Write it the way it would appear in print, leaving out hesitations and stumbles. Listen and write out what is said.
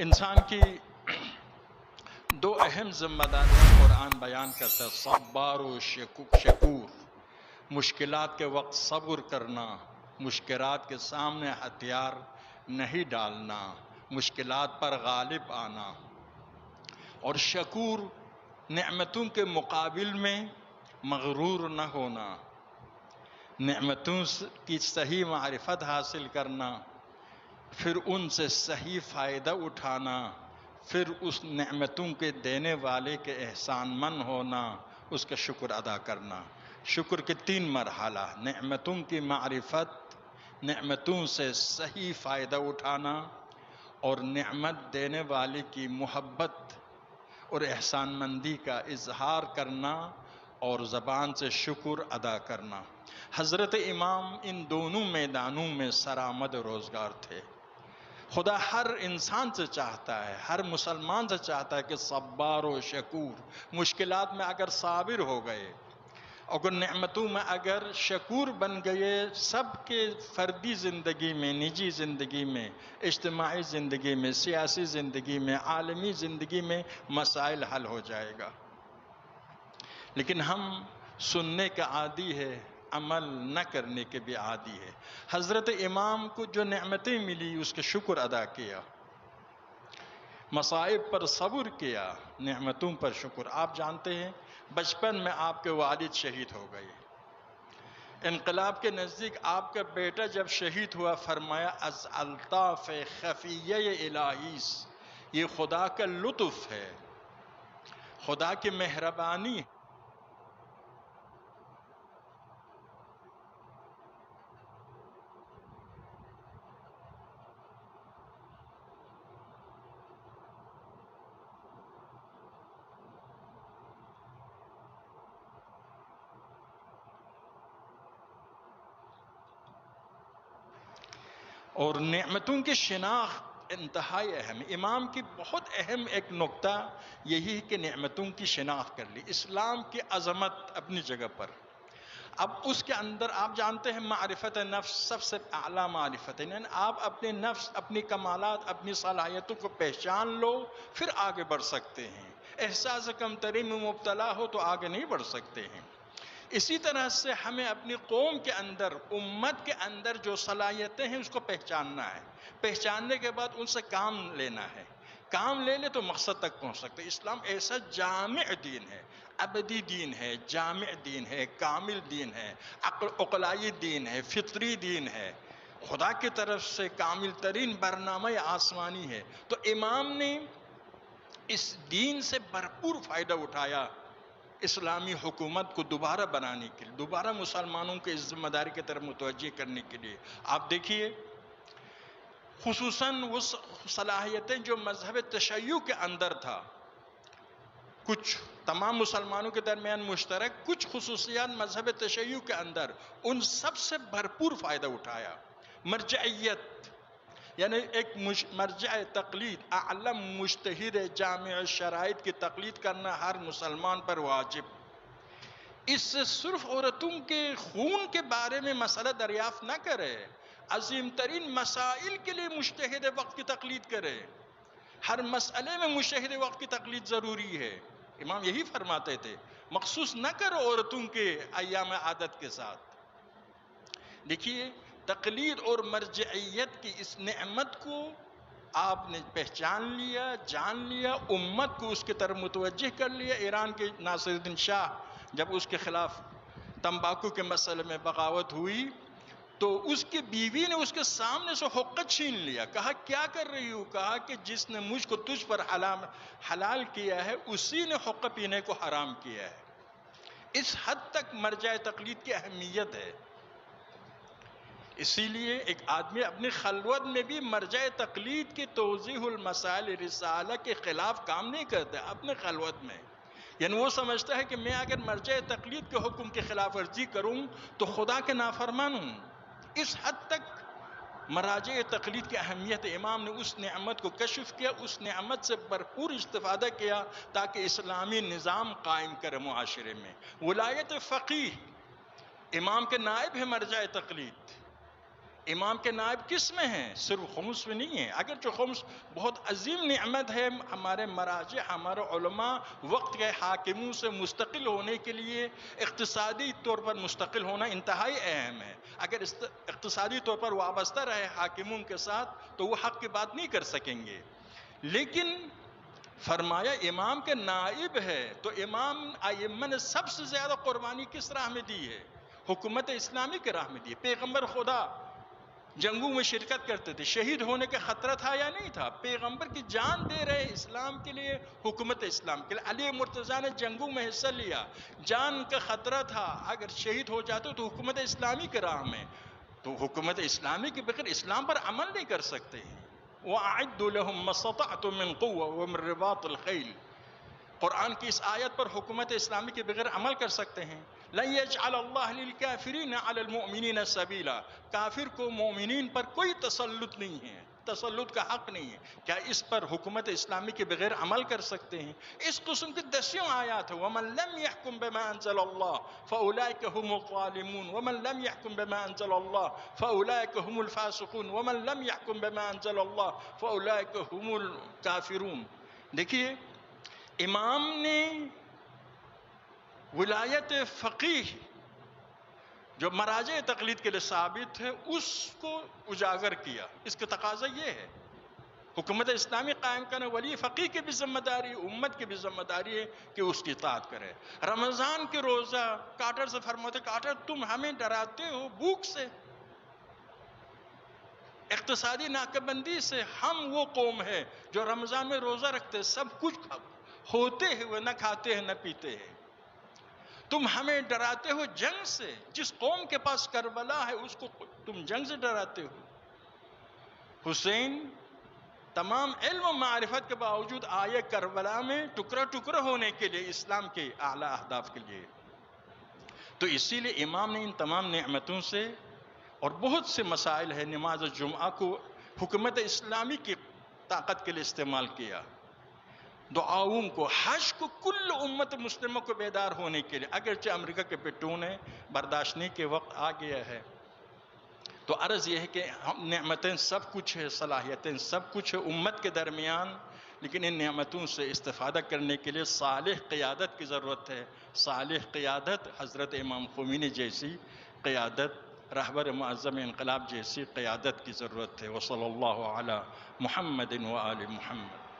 انسان کی دو اہم ذمہ داریاں قرآن بیان کرتا ہے، صبار و شکور۔ مشکلات کے وقت صبر کرنا، مشکلات کے سامنے ہتھیار نہیں ڈالنا، مشکلات پر غالب آنا، اور شکور نعمتوں کے مقابل میں مغرور نہ ہونا، نعمتوں کی صحیح معرفت حاصل کرنا، پھر ان سے صحیح فائدہ اٹھانا، پھر اس نعمتوں کے دینے والے کے احسان مند ہونا، اس کا شکر ادا کرنا۔ شکر کے 3 مرحلہ: نعمتوں کی معرفت، نعمتوں سے صحیح فائدہ اٹھانا، اور نعمت دینے والے کی محبت اور احسان مندی کا اظہار کرنا اور زبان سے شکر ادا کرنا۔ حضرت امام ان دونوں میدانوں میں سرآمد روزگار تھے۔ خدا ہر انسان سے چاہتا ہے، ہر مسلمان سے چاہتا ہے کہ صبار و شکور، مشکلات میں اگر صابر ہو گئے، اگر نعمتوں میں اگر شکور بن گئے، سب کے فردی زندگی میں، نجی زندگی میں، اجتماعی زندگی میں، سیاسی زندگی میں، عالمی زندگی میں مسائل حل ہو جائے گا۔ لیکن ہم سننے کا عادی ہے، عمل نہ کرنے کے بھی عادی ہے۔ حضرت امام کو جو نعمتیں ملی اس کا شکر ادا کیا، مصائب پر صبر کیا، نعمتوں پر شکر۔ آپ جانتے ہیں بچپن میں آپ کے والد شہید ہو گئے، انقلاب کے نزدیک آپ کا بیٹا جب شہید ہوا، فرمایا از الطاف خفیہ الہیس، یہ خدا کا لطف ہے، خدا کی مہربانی ہے۔ اور نعمتوں کی شناخت انتہائی اہم ہے۔ امام کی بہت اہم ایک نقطہ یہی ہے کہ نعمتوں کی شناخت کر لی۔ اسلام کی عظمت اپنی جگہ پر، اب اس کے اندر آپ جانتے ہیں معرفت نفس سب سے اعلیٰ معرفت ہے، یعنی آپ اپنے نفس، اپنی کمالات، اپنی صلاحیتوں کو پہچان لو، پھر آگے بڑھ سکتے ہیں۔ احساس کمتری میں مبتلا ہو تو آگے نہیں بڑھ سکتے ہیں۔ اسی طرح سے ہمیں اپنی قوم کے اندر، امت کے اندر جو صلاحیتیں ہیں اس کو پہچاننا ہے، پہچاننے کے بعد ان سے کام لینا ہے، کام لے لے تو مقصد تک پہنچ سکتے۔ اسلام ایسا جامع دین ہے، ابدی دین ہے، جامع دین ہے، کامل دین ہے، عقلائی دین ہے، فطری دین ہے، خدا کی طرف سے کامل ترین برنامہ آسمانی ہے۔ تو امام نے اس دین سے بھرپور فائدہ اٹھایا، اسلامی حکومت کو دوبارہ بنانے کے لیے، دوبارہ مسلمانوں کے اس ذمہ داری کی طرف متوجہ کرنے کے لیے۔ آپ دیکھیے خصوصاً وہ صلاحیتیں جو مذہب تشیع کے اندر تھا، کچھ تمام مسلمانوں کے درمیان مشترک، کچھ خصوصیات مذہب تشیع کے اندر، ان سب سے بھرپور فائدہ اٹھایا۔ مرجعیت یعنی ایک مرجع تقلید، اعلم مجتہد جامع شرائط کی تقلید کرنا ہر مسلمان پر واجب۔ اس سے صرف عورتوں کے خون کے بارے میں مسئلہ دریافت نہ کرے، عظیم ترین مسائل کے لیے مجتہد وقت کی تقلید کرے۔ ہر مسئلے میں مجتہد وقت کی تقلید ضروری ہے۔ امام یہی فرماتے تھے، مخصوص نہ کرو عورتوں کے ایام عادت کے ساتھ۔ دیکھیے تقلید اور مرجعیت کی اس نعمت کو آپ نے پہچان لیا، جان لیا، امت کو اس کی طرف متوجہ کر لیا۔ ایران کے ناصر الدین شاہ جب اس کے خلاف تمباکو کے مسئلے میں بغاوت ہوئی تو اس کی بیوی نے اس کے سامنے سے حقہ چھین لیا، کہا کیا کر رہی ہو؟ کہا کہ جس نے مجھ کو تجھ پر حلال کیا ہے اسی نے حقہ پینے کو حرام کیا ہے۔ اس حد تک مرجع تقلید کی اہمیت ہے۔ اسی لیے ایک آدمی اپنی خلوت میں بھی مرجع تقلید کی توضیح المسائل رسالہ کے خلاف کام نہیں کرتا اپنے خلوت میں، یعنی وہ سمجھتا ہے کہ میں اگر مرجع تقلید کے حکم کی خلاف ورزی کروں تو خدا کے نافرمان ہوں۔ اس حد تک مراجع تقلید کی اہمیت، امام نے اس نعمت کو کشف کیا، اس نعمت سے بھرپور استفادہ کیا تاکہ اسلامی نظام قائم کرے معاشرے میں۔ ولایت فقیہ، امام کے نائب ہے مرجع تقلید، امام کے نائب کس میں ہیں؟ صرف خمس میں نہیں ہے، اگرچہ خمس بہت عظیم نعمت ہے، ہمارے مراجع ہمارے علماء وقت کے حاکموں سے مستقل ہونے کے لیے اقتصادی طور پر مستقل ہونا انتہائی اہم ہے۔ اگر اقتصادی طور پر وابستہ رہے حاکموں کے ساتھ تو وہ حق کی بات نہیں کر سکیں گے، لیکن فرمایا امام کے نائب ہے، تو امام ائمہ نے سب سے زیادہ قربانی کس راہ میں دی ہے؟ حکومت اسلامی کے راہ میں دی۔ پیغمبر خدا جنگوں میں شرکت کرتے تھے، شہید ہونے کا خطرہ تھا یا نہیں تھا؟ پیغمبر کی جان دے رہے اسلام کے لیے، حکومت اسلام کے لیے۔ علی مرتضیٰ نے جنگوں میں حصہ لیا، جان کا خطرہ تھا، اگر شہید ہو جاتے تو حکومت اسلامی کے راہ میں، تو حکومت اسلامی کے بغیر اسلام پر عمل نہیں کر سکتے ہیں۔ وَأَعِدُّوا لَهُم مَّا اسْتَطَعْتُم مِّن قُوَّةٍ وَمِن رِّبَاطِ الْخَيْلِ، قرآن کی اس آیت پر حکومت اسلامی کے بغیر عمل کر سکتے ہیں۔ لَن يَجْعَلَ اللَّهُ لِلْكَافِرِينَ عَلَى الْمُؤْمِنِينَ سَبِيلًا، کافر کو مومنین پر کوئی تسلط نہیں ہے، تسلط کا حق نہیں ہے۔ کیا اس پر حکومت اسلامی کے بغیر عمل کر سکتے ہیں؟ اس قسم کی دسیوں آیات ہیں۔ وَمَن لَّمْ يَحْكُم بِمَا أَنزَلَ اللَّهُ فَأُولَٰئِكَ هُمُ الظَّالِمُونَ وَمَن لَّمْ يَحْكُم بِمَا أَنزَلَ اللَّهُ فَأُولَٰئِكَ هُمُ الْفَاسِقُونَ وَمَن لَّمْ يَحْكُم بِمَا أَنزَلَ اللَّهُ فَأُولَٰئِكَ هُمُ الْكَافِرُونَ۔ دیکھیے امام نے ولایت فقیہ جو مراجع تقلید کے لیے ثابت ہے اس کو اجاگر کیا۔ اس کا تقاضا یہ ہے، حکومت اسلامی قائم کرنے ولی فقیہ کی بھی ذمہ داری، امت کی بھی ذمہ داری ہے کہ اس کی اطاعت کرے۔ رمضان کے روزہ کاٹر سے فرماتے، کاٹر تم ہمیں ڈراتے ہو بھوک سے، اقتصادی ناکہ بندی سے، ہم وہ قوم ہے جو رمضان میں روزہ رکھتے، سب کچھ ہوتے ہوئے نہ کھاتے ہیں نہ پیتے ہیں، تم ہمیں ڈراتے ہو جنگ سے، جس قوم کے پاس کربلا ہے اس کو تم جنگ سے ڈراتے ہو۔ حسین تمام علم و معرفت کے باوجود آئے کربلا میں ٹکڑا ٹکڑا ہونے کے لیے، اسلام کے اعلیٰ اہداف کے لیے۔ تو اسی لیے امام نے ان تمام نعمتوں سے اور بہت سے مسائل ہے، نماز جمعہ کو حکومت اسلامی کی طاقت کے لیے استعمال کیا، دعاؤں کو، حج کو، کل امت مسلموں کو بیدار ہونے کے لیے، اگرچہ امریکہ کے پٹونے برداشتنی کے وقت آ گیا ہے۔ تو عرض یہ ہے کہ نعمتیں سب کچھ ہے، صلاحیتیں سب کچھ ہے امت کے درمیان، لیکن ان نعمتوں سے استفادہ کرنے کے لیے صالح قیادت کی ضرورت ہے۔ صالح قیادت حضرت امام خمینی جیسی قیادت، رہبر معظم انقلاب جیسی قیادت کی ضرورت ہے۔ وصلی اللہ علی محمد وآل محمد۔